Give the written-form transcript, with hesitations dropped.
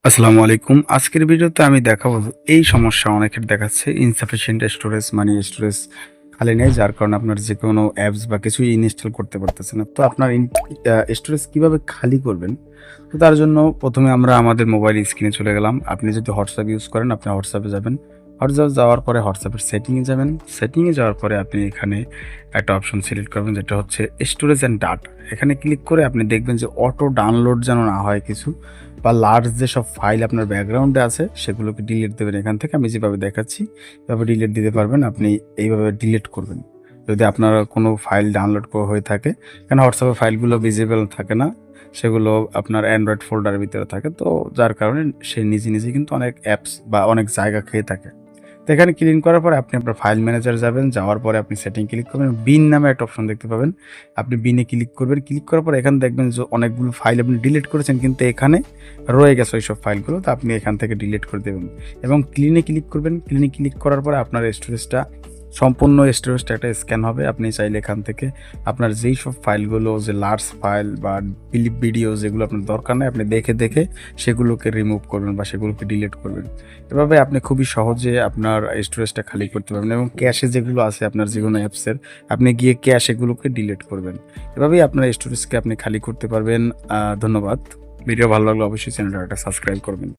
আসসালামু আলাইকুম। আজকের ভিডিওতে আমি দেখাবো এই সমস্যা অনেকের দেখাচ্ছে ইনসাফিসিয়েন্ট স্টোরেজ মানে স্টোরেজ খালি নেই যার কারণে আপনার যেকোনো অ্যাপস বা কিছুই ইনস্টল করতে পারতেছেন না। তো আপনার স্টোরেজ কিভাবে খালি করবেন? তো তার জন্য ১ম এ আমরা আমাদের মোবাইল স্ক্রিনে চলে গেলাম। আপনি যদি WhatsApp ইউজ করেন আপনি WhatsApp এ যাবেন। WhatsApp যাওয়ার পরে WhatsApp এর সেটিং এ যাবেন। সেটিং এ যাওয়ার পরে আপনি এখানে একটা অপশন সিলেক্ট করবেন যেটা হচ্ছে স্টোরেজ অ্যান্ড ডাটা। এখানে ক্লিক করে আপনি দেখবেন যে অটো ডাউনলোড যেন না হয় কিছু বা লার্জ যেসব ফাইল আপনার ব্যাকগ্রাউন্ডে আছে সেগুলোকে ডিলিট দেবেন এখান থেকে। আমি যেভাবে দেখাচ্ছি এভাবে ডিলিট দিতে পারবেন। আপনি এইভাবে ডিলিট করবেন। যদি আপনার কোনো ফাইল ডাউনলোড হয়ে থাকে, কারণ WhatsApp এ ফাইলগুলো ভিজিবল থাকে না। সেগুলো আপনার অ্যান্ড্রয়েড ফোল্ডারের ভিতরে থাকে। তো যার কারণে সে নিজে কিন্তু অনেক অ্যাপস বা অনেক জায়গা খেয়ে থাকে। তো এখানে ক্লিন করার পরে আপনি আপনার ফাইল ম্যানেজারে যাবেন। যাওয়ার পরে আপনি সেটিং ক্লিক করবেন। বিন নামে একটা অপশন দেখতে পাবেন। আপনি বিনে ক্লিক করবেন। ক্লিক করার পরে এখানে দেখবেন যে অনেকগুলো ফাইল আপনি ডিলিট করেছেন কিন্তু এখানে রয়ে গেছে ওইসব ফাইলগুলো। তো আপনি এখান থেকে ডিলিট করে দেবেন এবং ক্লিনে ক্লিক করবেন। ক্লিনে ক্লিক করার পরে আপনার সম্পূর্ণ স্টোরেজটা একটা স্ক্যান হবে। আপনি চাইলে এখান থেকে আপনার যেই সব ফাইলগুলো যে লার্জ ফাইল বা ভিডিও যেগুলো আপনার দরকার নেই আপনি দেখে সেগুলোকে রিমুভ করবেন বা সেগুলোকে ডিলিট করবেন। এভাবে আপনি খুবই সহজে আপনার স্টোরেজটা খালি করতে পারবেন এবং ক্যাশে যেগুলো আছে আপনার যেকোনো অ্যাপসের আপনি গিয়ে ক্যাশ এগুলোকে ডিলিট করবেন। এভাবেই আপনার স্টোরেজকে আপনি খালি করতে পারবেন। ধন্যবাদ। ভিডিও ভালো লাগলে অবশ্যই চ্যানেলটা একটা সাবস্ক্রাইব করবেন।